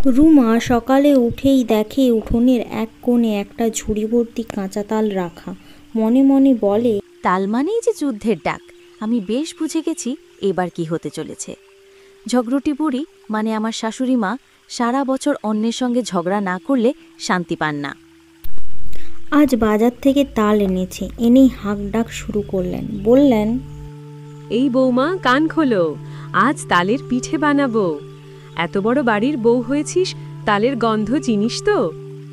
রুমা সকালে উঠেই দেখে উঠোনের এক কোণে একটা ঝুড়ি ভর্তি কাঁচা তাল রাখা। মনে মনে বলে, তাল মানেই যে যুদ্ধের ডাক। আমি বেশ বুঝে গেছি এবার কি হতে চলেছে। ঝগড়ুটি বুড়ি মানে আমার শাশুড়ি মা সারা বছর অন্যের সঙ্গে ঝগড়া না করলে শান্তি পান না। আজ বাজার থেকে তাল এনেছে, এনেই হাঁক ডাক শুরু করলেন। বললেন, এই বৌমা কান খোলো, আজ তালের পিঠে বানাবো। এত বড় বাড়ির বউ হয়েছিস, তালের গন্ধ চিনিস তো?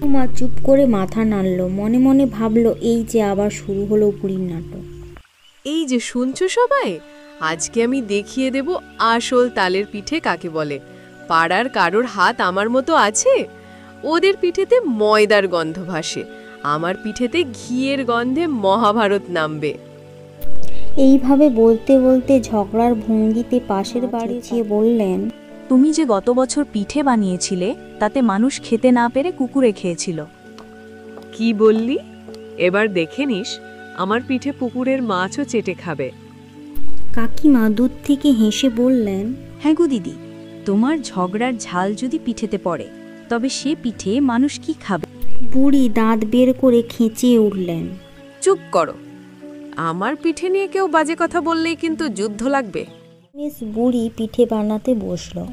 রুমা চুপ করে মাথা নাড়ল। মনে মনে ভাবল, এই যে আবার শুরু হলো বুড়ির নাটক। এই যে শুনছো সবাই, আজকে আমি দেখিয়ে দেব আসল তালের পিঠে কাকে বলে। পাড়ার কারোর হাত আমার মতো আছে? ওদের পিঠেতে ময়দার গন্ধ ভাসে, আমার পিঠেতে ঘিয়ের গন্ধে মহাভারত নামবে। এইভাবে বলতে বলতে ঝগড়ার ভঙ্গিতে পাশের বাড়ি গিয়ে বললেন, তুমি যে গত বছর পিঠে বানিয়েছিলে তাতে মানুষ খেতে না পেরে কুকুরে খেয়েছিল। কি বললি? এবার দেখে নিস, আমার পিঠে পুকুরের মাছও চেটে খাবে। কাকিমা দূর থেকে হেসে বললেন, হ্যাঁ গো দিদি, তোমার ঝগড়ার ঝাল যদি পিঠেতে পড়ে তবে সে পিঠে মানুষ কি খাবে? বুড়ি দাঁত বের করে খেঁচিয়ে উঠলেন, চুপ করো, আমার পিঠে নিয়ে কেউ বাজে কথা বললেই কিন্তু যুদ্ধ লাগবে। মিস বুড়ি পিঠে বানাতে বসলো।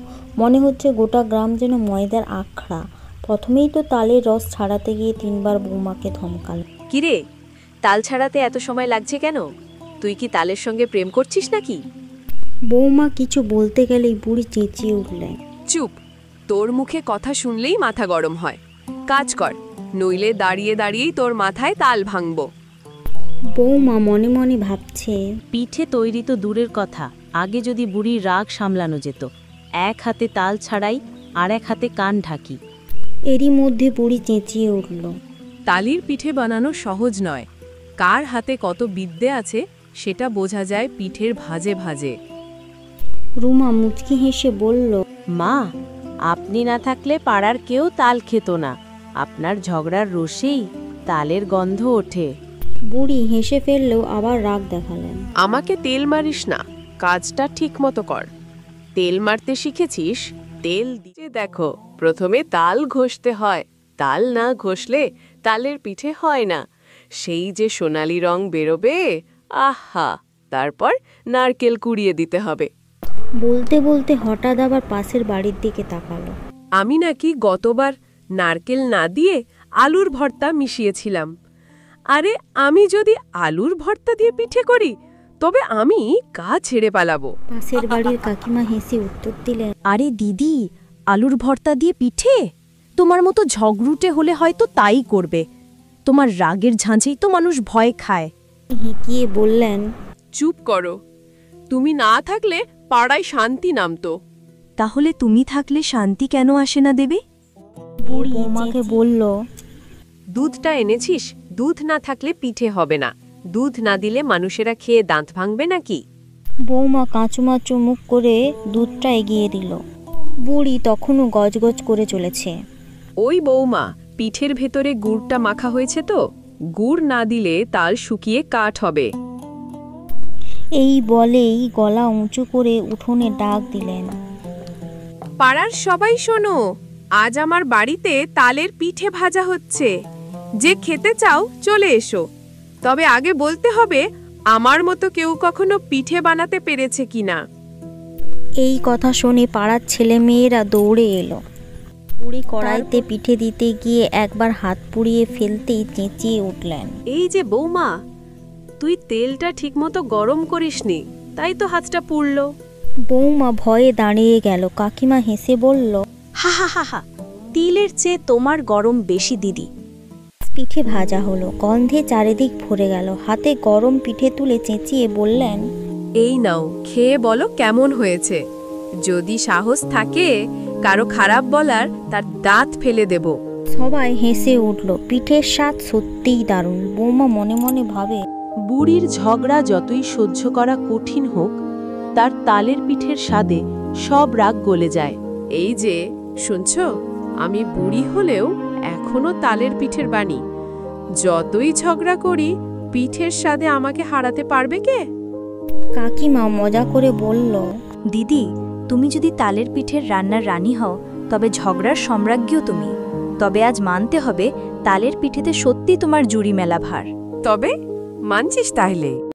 মনে হচ্ছে গোটা গ্রাম যেন ময়দার আখড়া। প্রথমেই তো তালের রস ছাড়াতে গিয়ে 3 বার বৌমাকে ধমকাল। কিরে, তাল ছাড়াতে এত সময় লাগছে কেন? তুই কি তালের সঙ্গে প্রেম করছিস নাকি? বৌমা কিছু বলতে গেলেই বুড়ি চেঁচিয়ে উঠলেন, চুপ, তোর মুখে কথা শুনলেই মাথা গরম হয়। কাজ কর, নইলে দাঁড়িয়ে দাঁড়িয়েই তোর মাথায় তাল ভাঙবো। বৌমা মনে মনে ভাবছে, পিঠে তৈরি তো দূরের কথা, আগে যদি বুড়ির রাগ সামলানো যেত। এক হাতে তাল ছাড়াই আর এক হাতে কান ঢাকি। এরই মধ্যে বুড়ি চেঁচিয়ে উঠল, তালির পিঠে বানানো সহজ নয়। কার হাতে কত বিদ্যে আছে সেটা বোঝা যায় পিঠের ভাজে ভাজে। রুমা মুচকি হেসে বলল, মা, আপনি না থাকলে পাড়ার কেউ তাল খেত না। আপনার ঝগড়ার রসেই তালের গন্ধ ওঠে। বুড়ি হেসে ফেললেও আবার রাগ দেখালেন। আমাকে তেল মারিস না, কাজটা ঠিক মতো কর। তেল মারতে শিখেছিস? তেল দিয়ে দেখো, প্রথমে তাল ঘষতে হয়। তাল না ঘষলে তালের পিঠে হয় না। সেই যে সোনালি রং বেরোবে, আহা! তারপর নারকেল কুড়িয়ে দিতে হবে। বলতে বলতে হঠাৎ আবার পাশের বাড়ির দিকে তাকালো। আমি নাকি গতবার নারকেল না দিয়ে আলুর ভর্তা মিশিয়েছিলাম। আরে, আমি যদি আলুর ভর্তা দিয়ে পিঠে করি তবে আমি গা ছেড়ে পালাবো। পাশের বাড়ির কাকিমা হেসে উত্তর দিলেন, আরে দিদি, আলুর ভর্তা দিয়ে পিঠে? তোমার মতো ঝগড়ুটে হলে হয়তো তাই করবে। তোমার রাগের ঝাঁঝেই তো মানুষ ভয় খায়। হেঁকিয়ে বললেন, চুপ করো, তুমি না থাকলে পাড়ায় শান্তি নামতো। তাহলে তুমি থাকলে শান্তি কেন আসে না দেবে? বুড়ি বৌমাকে বলল, দুধটা এনেছিস? দুধ না থাকলে পিঠে হবে না। দুধ না দিলে মানুষেরা খেয়ে দাঁত ভাঙবে নাকি? বৌমা কাঁচুমাচু মুখ করে দুধটা এগিয়ে দিল। বুড়ি তখনও গজগজ করে চলেছে। ওই বৌমা, পিঠের ভেতরে গুড়টা মাখা হয়েছে তো? গুড় না দিলে তাল শুকিয়ে কাঠ হবে। এই বলেই গলা উঁচু করে উঠোনে ডাক দিলেন, পাড়ার সবাই শোনো, আজ আমার বাড়িতে তালের পিঠে ভাজা হচ্ছে। যে খেতে চাও চলে এসো, তবে আগে বলতে হবে আমার মতো কেউ কখনো পিঠে বানাতে পেরেছে কিনা। এই কথা শুনে পাড়ার ছেলে মেয়েরা দৌড়ে এলো। বুড়ি কড়াইতে পিঠে দিতে গিয়ে একবার হাত পুড়িয়ে ফেলতেই চেঁচিয়ে উঠলেন, এই যে বৌমা, তুই তেলটা ঠিকমতো গরম করিসনি, তাই তো হাতটা পুড়ল। বৌমা ভয়ে দাঁড়িয়ে গেল। কাকিমা হেসে বলল, হা হা হা হা, তিলের চেয়ে তোমার গরম বেশি দিদি। পিঠে ভাজা হলো, গন্ধে চারিদিক ভরে গেল। হাতে গরম পিঠে তুলে চেঁচিয়ে বললেন, এই নাও, খেয়ে বলো কেমন হয়েছে। যদি সাহস থাকে কারো খারাপ বলার, তার দাঁত ফেলে দেব। সবাই হেসে উঠল। পিঠের স্বাদ সত্যিই দারুণ। বৌমা মনে মনে ভাবে, বুড়ির ঝগড়া যতই সহ্য করা কঠিন হোক, তার তালের পিঠের স্বাদে সব রাগ গলে যায়। এই যে শুনছো, আমি বুড়ি হলেও এখনো তালের পিঠের বাণী। যতই ঝগড়া করি, পিঠের স্বাদে আমাকে হারাতে পারবে কে? কাকিমা মজা করে বলল, দিদি, তুমি যদি তালের পিঠের রান্নার রানী হও তবে ঝগড়ার সম্রাজ্ঞীও তুমি। তবে আজ মানতে হবে তালের পিঠেতে সত্যি তোমার জুড়ি মেলা ভার। তবে মানছিস তাহলে?